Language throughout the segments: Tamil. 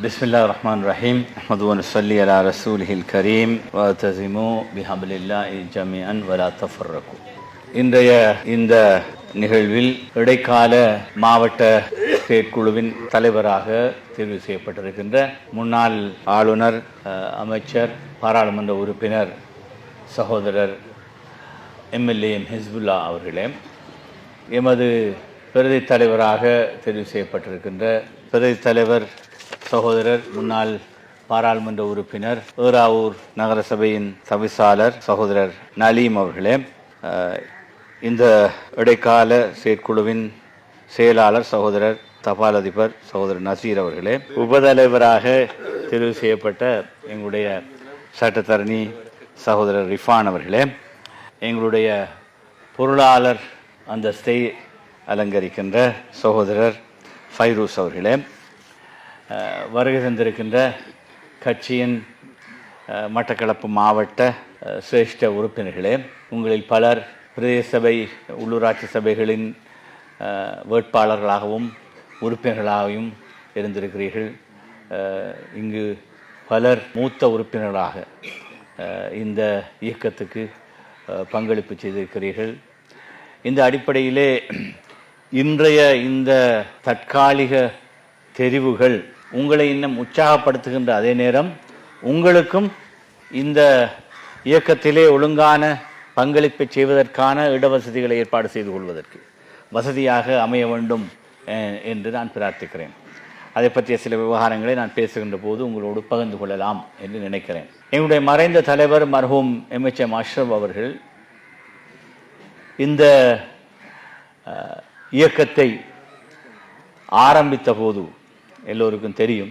பிஸ்மில்லாஹிர் ரஹ்மானிர் ரஹீம். அஹ்மது வ நுஸல்லி அலா ரசூலிஹில் கரீம் வஅதஸிமு பிஹப்லில்லாஹி ஜமீஅன் வலா தஃபர்ரகு. இன்றைய இந்த நிகழ்வில் இடைக்கால மாவட்ட செயற்குழுவின் தலைவராக தேர்வு செய்யப்பட்டிருக்கின்ற முன்னாள் ஆளுநர், அமைச்சர், பாராளுமன்ற உறுப்பினர் சகோதரர் எம்எல்ஏ ஹிஸ்புல்லா அவர்களே, எமது பிரதி தலைவராக தெரிவு செய்யப்பட்டிருக்கின்ற பிரதி தலைவர் சகோதரர் முன்னாள் பாராளுமன்ற உறுப்பினர், ஏறாவூர் நகரசபையின் தவிசாளர் சகோதரர் நலீம் அவர்களே, இந்த இடைக்கால செயற்குழுவின் செயலாளர் சகோதரர் தபால் அதிபர் சகோதரர் நசீர் அவர்களே, உபதலைவராக தெரிவு செய்யப்பட்ட எங்களுடைய சட்டத்தரணி சகோதரர் ரிஃபான் அவர்களே, எங்களுடைய பொருளாளர் அந்தஸ்தை அலங்கரிக்கின்ற சகோதரர் ஃபைரூஸ் அவர்களே, வருகை தந்திருக்கின்ற கட்சியின் மட்டக்களப்பு மாவட்ட சிரேஷ்ட உறுப்பினர்களே, உங்களில் பலர் பிரதேச சபை, உள்ளூராட்சி சபைகளின் வேட்பாளர்களாகவும் உறுப்பினர்களாகவும் இருந்திருக்கிறீர்கள். இங்கு பலர் மூத்த உறுப்பினர்களாக இந்த இயக்கத்துக்கு பங்களிப்பு செய்திருக்கிறீர்கள். இந்த அடிப்படையிலே இன்றைய இந்த தற்காலிக தெரிவுகள் உங்களை இன்னும் உற்சாகப்படுத்துகின்ற அதே நேரம் உங்களுக்கும் இந்த இயக்கத்திலே ஒழுங்கான பங்களிப்பை செய்வதற்கான இடவசதிகளை ஏற்பாடு செய்து கொள்வதற்கு வசதியாக அமைய வேண்டும் என்று நான் பிரார்த்திக்கிறேன். அதை பற்றிய சில விவகாரங்களை நான் பேசுகின்ற போது உங்களோடு பகிர்ந்து கொள்ளலாம் என்று நினைக்கிறேன். எங்களுடைய மறைந்த தலைவர் மர்ஹூம் எம்எச்எம் அஷ்ரப் அவர்கள் இந்த இயக்கத்தை ஆரம்பித்த போது எல்லோருக்கும் தெரியும்,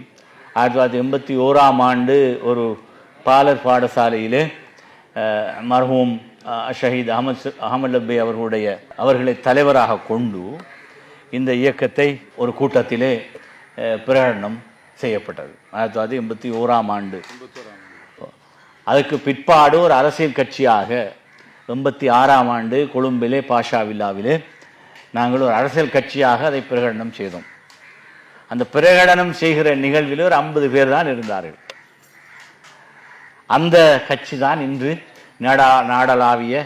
1981ஆம் ஆண்டு ஒரு பாலர் பாடசாலையிலே மர்ஹூம் ஷஹீத் அஹமது லப்பி அவர்களை தலைவராக கொண்டு இந்த இயக்கத்தை ஒரு கூட்டத்திலே பிரகடனம் செய்யப்பட்டது. 1981ஆம் ஆண்டு. அதுக்கு பிற்பாடு ஒரு அரசியல் கட்சியாக 86ஆம் ஆண்டு கொழும்பிலே பாஷா வில்லாவிலே நாங்கள் ஒரு அரசியல் கட்சியாக அதை பிரகடனம் செய்தோம். அந்த பிரகடனம் செய்கிற நிகழ்வில் ஒரு 50 பேர் தான் இருந்தார்கள். அந்த கட்சி தான் இன்று நாடளாவிய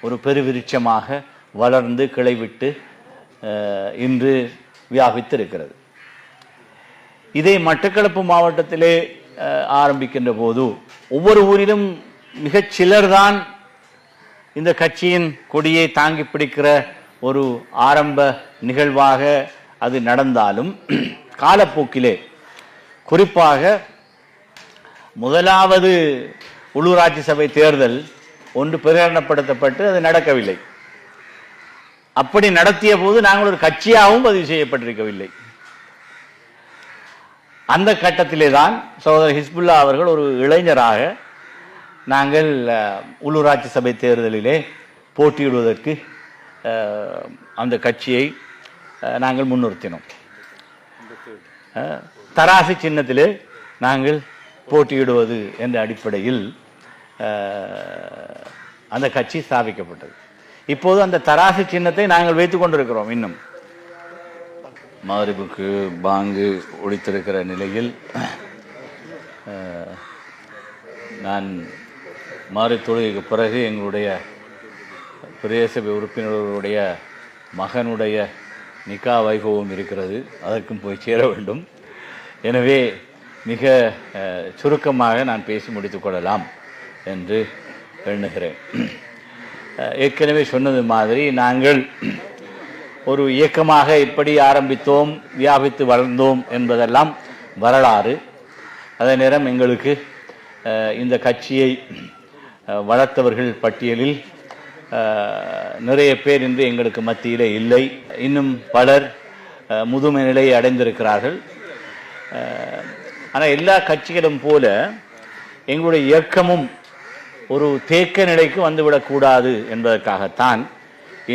ஒரு பெருவிருட்சமாக வளர்ந்து கிளைவிட்டு இன்று வியாபித்திருக்கிறது. இதை மட்டக்களப்பு மாவட்டத்திலே ஆரம்பிக்கின்ற போது ஒவ்வொரு ஊரிலும் மிகச் சிலர்தான் இந்த கட்சியின் கொடியை தாங்கி பிடிக்கிற ஒரு ஆரம்ப நிகழ்வாக அது நடந்தாலும் காலப்போக்கிலே, குறிப்பாக முதலாவது உள்ளூராட்சி சபை தேர்தல் ஒன்று பிரகடனப்படுத்தப்பட்டு அது நடக்கவில்லை. அப்படி நடத்திய போது நாங்கள் ஒரு கட்சியாகவும் பதிவு செய்யப்பட்டிருக்கவில்லை. அந்த கட்டத்திலே தான் சகோதரர் ஹிஸ்புல்லா அவர்கள் ஒரு இளைஞராக நாங்கள் உள்ளூராட்சி சபை தேர்தலிலே போட்டியிடுவதற்கு அந்த கட்சியை நாங்கள் முன்னிறுத்தினோம். தராசு சின்னத்திலே நாங்கள் போட்டியிடுவது என்ற அடிப்படையில் அந்த கட்சி ஸ்தாபிக்கப்பட்டது. இப்போது அந்த தராசு சின்னத்தை நாங்கள் வைத்துக் கொண்டிருக்கிறோம். இன்னும் மகரிபுக்கு பாங்கு ஒலித்திருக்கிற நிலையில் நான் மாறி தொழுகைக்கு பிறகு எங்களுடைய பிரதேச சபை உறுப்பினர்களுடைய மகனுடைய நிக்கா வைபவம் இருக்கிறது. அதற்கும் போய் சேர வேண்டும். எனவே மிக சுருக்கமாக நான் பேசி முடித்துக் கொள்ளலாம் என்று எண்ணுகிறேன். ஏற்கனவே சொன்னது மாதிரி நாங்கள் ஒரு இயக்கமாக எப்படி ஆரம்பித்தோம், வியாபித்து வளர்ந்தோம் என்பதெல்லாம் வரலாறு. அதே நேரம் எங்களுக்கு இந்த கட்சியை வளர்த்தவர்கள் பட்டியலில் நிறைய பேர் இன்று எங்களுக்கு மத்தியிலே இல்லை. இன்னும் பலர் முதுமை நிலையை அடைந்திருக்கிறார்கள். ஆனால் எல்லா கட்சிகளும் போல எங்களுடைய இயக்கமும் ஒரு தேக்க நிலைக்கு வந்துவிடக்கூடாது என்பதற்காகத்தான்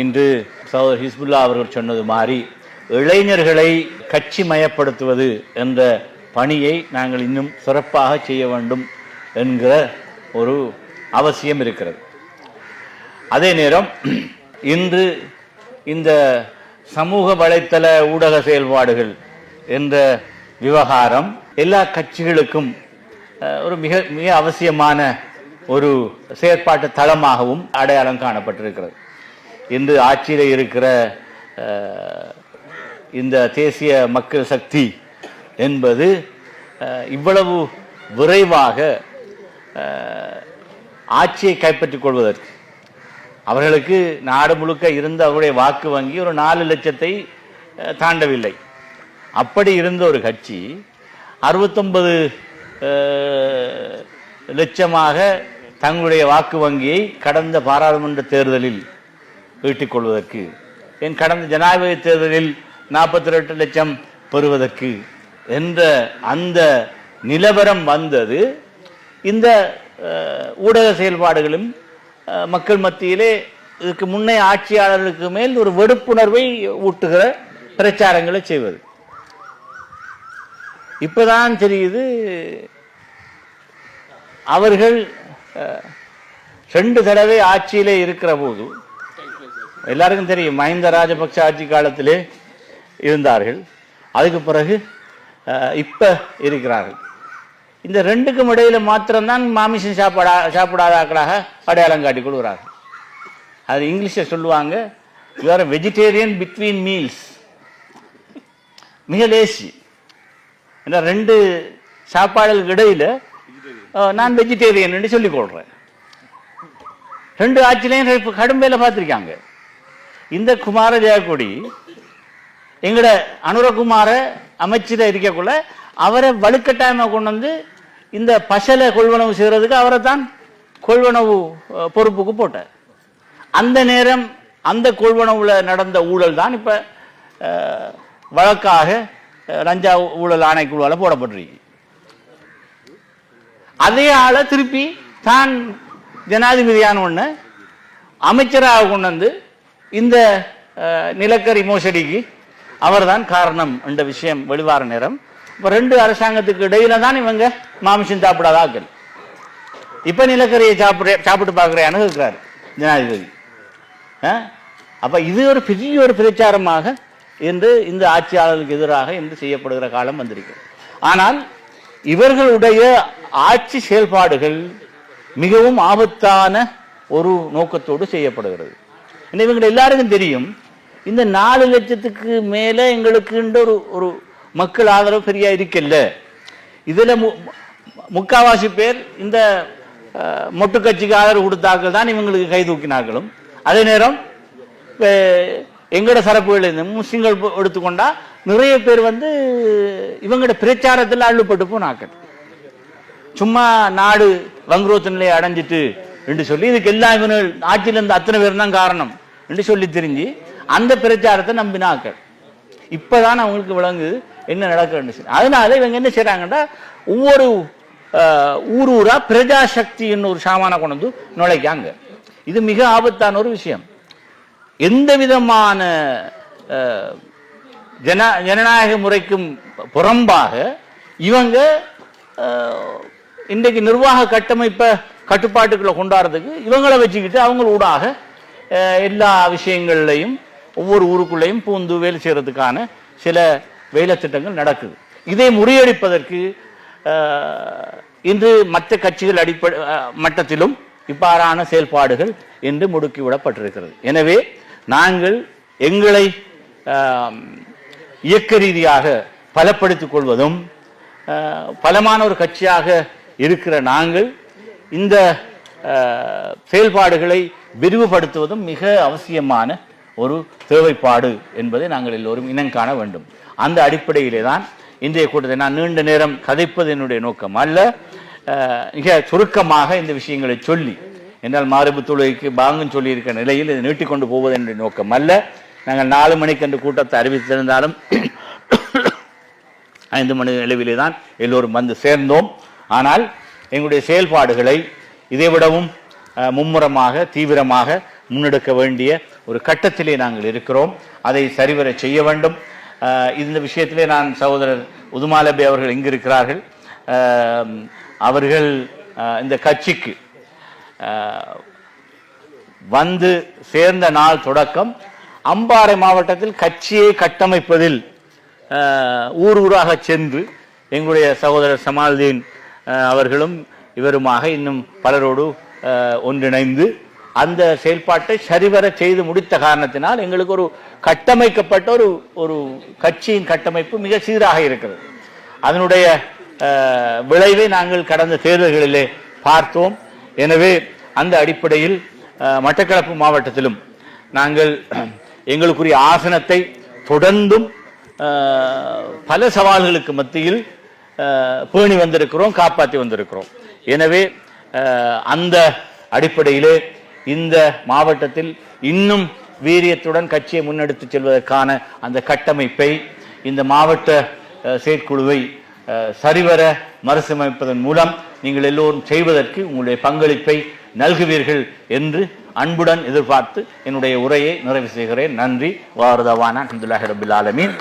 இன்று சகோதரர் ஹிஸ்புல்லா அவர்கள் சொன்னது மாதிரி இளைஞர்களை கட்சி மயப்படுத்துவது என்ற பணியை நாங்கள் இன்னும் சிறப்பாக செய்ய வேண்டும் என்கிற ஒரு அவசியம் இருக்கிறது. அதே நேரம் இன்று இந்த சமூக வலைத்தள ஊடக செயல்பாடுகள் என்ற விவகாரம் எல்லா கட்சிகளுக்கும் ஒரு மிக மிக அவசியமான ஒரு செயற்பாட்டு தளமாகவும் அடையாளம் காணப்பட்டிருக்கிறது. இன்று ஆட்சியில் இருக்கிற இந்த தேசிய மக்கள் சக்தி என்பது இவ்வளவு விரைவாக ஆட்சியை கைப்பற்றிக் கொள்வதற்கு அவர்களுக்கு நாடு முழுக்க இருந்த அவருடைய வாக்கு வங்கி ஒரு 4 லட்சத்தை தாண்டவில்லை. அப்படி இருந்த ஒரு கட்சி 69 லட்சமாக தங்களுடைய வாக்கு வங்கியை கடந்த பாராளுமன்ற தேர்தலில் ஈட்டிக் கொள்வதற்கு, கடந்த ஜனாதிபதி தேர்தலில் 42 லட்சம் பெறுவதற்கு என்ற அந்த நிலவரம் வந்தது இந்த ஊடக செயல்பாடுகளும் மக்கள் மத்தியிலே இதுக்கு முன்னே ஆட்சியாளர்களுக்கு மேல் ஒரு வெறுப்புணர்வை ஊட்டுகிற பிரச்சாரங்களை செய்வது. இப்பதான் தெரியுது அவர்கள் 2 தடவை ஆட்சியிலே இருக்கிற போது, எல்லாருக்கும் தெரியும் மஹிந்த ராஜபக்ஷ ஆட்சி காலத்திலே இருந்தார்கள், அதுக்கு பிறகு இப்ப இருக்கிறார்கள். இந்த 2க்கும் இடையில மாத்திரம்தான் மாமிசம் சாப்பிடாதாக்களாக அடையாளம் காட்டிக் கொள்கிறார்கள். அது இங்கிலீஷில் சொல்லுவாங்க, you are vegetarian between meals. மிக லேசி. 2 சாப்பாடுகளுக்கு இடையில நான் வெஜிடேரியன் என்று சொல்லிக் கொள்றேன். 2 ஆட்சியிலையும் கடும் வேலை பார்த்திருக்காங்க. இந்த குமார ஜெயக்கொடி எங்கட அனுரகுமார அமைச்சர இருக்கக்குள்ள அவரை வலுக்கட்டாயமாக கொண்டு வந்து இந்த பசலை கொள்வனவு செய்யறதுக்கு அவரை தான் கொள்வனவு பொறுப்புக்கு போட்டார். அந்த நேரம் அந்த கொள்வனவுல நடந்த ஊழல் தான் இப்ப வழக்காக லஞ்சா ஊழல் ஆணைக்குழுவால போடப்பட்டிருக்கு. அதே ஆளை திருப்பி தான் ஜனாதிபதியான ஒண்ணு அமைச்சராக கொண்டு வந்து இந்த நிலக்கரி மோசடிக்கு அவர்தான் காரணம் என்ற விஷயம் வெளிவார நேரம். இப்ப 2 அரசாங்கத்துக்கு இடையில தான் இவங்க மாமிசம் சாப்பிடாதாக்கள். இப்ப நிலக்கரியை சாப்பிட்டு பார்க்கிறேன்னு இருக்கிறார் ஜனாதிபதி. அப்ப இது ஒரு பெரிய ஒரு பிரச்சாரமாக என்று இந்த ஆட்சியாளர்களுக்கு எதிராக என்று செய்யப்படுகிற காலம் வந்திருக்கிறது. ஆனால் இவர்களுடைய ஆட்சி செயல்பாடுகள் மிகவும் ஆபத்தான ஒரு நோக்கத்தோடு செய்யப்படுகிறது. இவங்க எல்லாருக்கும் தெரியும், இந்த 4 லட்சத்துக்கு மேல எங்களுக்கு ஒரு மக்கள் ஆதரவு பெரிய இருக்கல்ல. இதுல முக்காவாசி பேர் இந்த மொட்டு கட்சிக்கு ஆதரவு கொடுத்தாக்கள் தான் இவங்களுக்கு கை தூக்கினார்களும். அதே நேரம் எங்கட சரப்புகள் முஸ்லிம்கள் எடுத்துக்கொண்டா நிறைய பேர் இவங்கட பிரச்சாரத்தில் அள்ளுப்பட்டு போனாக்கள். சும்மா நாடு வங்குரோத்து நிலையை அடைஞ்சிட்டு என்று சொல்லி இதுக்கு எல்லாம் இவங்க ஆட்சியில் இருந்த அத்தனை பேர் தான் காரணம் என்று சொல்லி தெரிஞ்சு அந்த பிரச்சாரத்தை நம்பினாக்கள். இப்பதான் அவங்களுக்கு விளங்குது என்ன நடக்குது. அதனால இவங்க என்ன செய்யறாங்கன்னா ஒவ்வொரு ஊரா பிரஜாசக்தி ஒரு சாமான கொண்டு வந்து நுழைக்காங்க. இது மிக ஆபத்தான ஒரு விஷயம். எந்த விதமான ஜனநாயக முறைக்கும் புறம்பாக இவங்க இன்றைக்கு நிர்வாக கட்டமைப்பை கட்டுப்பாட்டுக்குள்ள கொண்டாடுறதுக்கு இவங்களை வச்சுக்கிட்டு அவங்க ஊடாக எல்லா விஷயங்கள்லையும் ஒவ்வொரு ஊருக்குள்ளேயும் பூந்து வேலை செய்யறதுக்கான சில வேலை திட்டங்கள் நடக்குது. இதை முறியடிப்பதற்கு இன்று மற்ற கட்சிகள் அடிப்படை மட்டத்திலும் இவ்வாறான செயல்பாடுகள் என்று முடுக்கிவிடப்பட்டிருக்கிறது. எனவே நாங்கள் எங்களை இயக்க ரீதியாக பலப்படுத்திக் கொள்வதும் பலமான ஒரு கட்சியாக இருக்கிற நாங்கள் இந்த செயல்பாடுகளை விரிவுபடுத்துவதும் மிக அவசியமான ஒரு தேவைப்பாடு என்பதை நாங்கள் எல்லோரும் இனங்காண வேண்டும். அந்த அடிப்படையிலே தான் இன்றைய கூட்டத்தை நான் நீண்ட நேரம் கதைப்பது என்னுடைய நோக்கம் அல்ல. மிக சுருக்கமாக இந்த விஷயங்களை சொல்லி, என்றால் மாரிபு தொழுகைக்கு பாங்கும் சொல்லி இருக்கிற நிலையில் இதை நீட்டிக்கொண்டு போவது என்னுடைய நோக்கம் அல்ல. நாங்கள் 4 மணிக்கு அந்த கூட்டத்தை அறிவித்திருந்தாலும் 5 மணி அளவிலே தான் எல்லோரும் வந்து சேர்ந்தோம். ஆனால் எங்களுடைய செயல்பாடுகளை இதைவிடவும் மும்முரமாக தீவிரமாக முன்னெடுக்க வேண்டிய ஒரு கட்டத்திலே நாங்கள் இருக்கிறோம். அதை சரிவர செய்ய வேண்டும். இந்த விஷயத்திலே நான் சகோதரர் உதுமாலபே அவர்கள் இங்கு இருக்கிறார்கள். அவர்கள் இந்த கட்சிக்கு வந்து சேர்ந்த நாள் தொடக்கம் அம்பாறை மாவட்டத்தில் கட்சியை கட்டமைப்பதில் ஊர் ஊராக சென்று எங்களுடைய சகோதரர் சமால்தீன் அவர்களும் இவருமாக இன்னும் பலரோடு ஒன்றிணைந்து அந்த செயல்பாட்டை சரிவர செய்து முடித்த காரணத்தினால் எங்களுக்கு ஒரு கட்டமைக்கப்பட்ட ஒரு கட்சியின் கட்டமைப்பு மிக சீராக இருக்கிறது. அதனுடைய விளைவை நாங்கள் கடந்த தேர்தல்களிலே பார்த்தோம். எனவே அந்த அடிப்படையில் மட்டக்களப்பு மாவட்டத்திலும் நாங்கள் எங்களுக்குரிய ஆசனத்தை தொடர்ந்தும் பல சவால்களுக்கு மத்தியில் பேணி வந்திருக்கிறோம், காப்பாற்றி வந்திருக்கிறோம். எனவே அந்த அடிப்படையிலே இந்த மாவட்டத்தில் இன்னும் வீரியத்துடன் கட்சியை முன்னெடுத்து செல்வதற்கான அந்த கட்டமைப்பை இந்த மாவட்ட செயற்குழுவை சரிவர மறுசீரமைப்பதன் மூலம் நீங்கள் எல்லோரும் செய்வதற்கு உங்களுடைய பங்களிப்பை நல்குவீர்கள் என்று அன்புடன் எதிர்பார்த்து என்னுடைய உரையை நிறைவு செய்கிறேன். நன்றி. வாரதவான அல்ஹம்துலில்லாஹி ரப்பில் ஆலமீன்.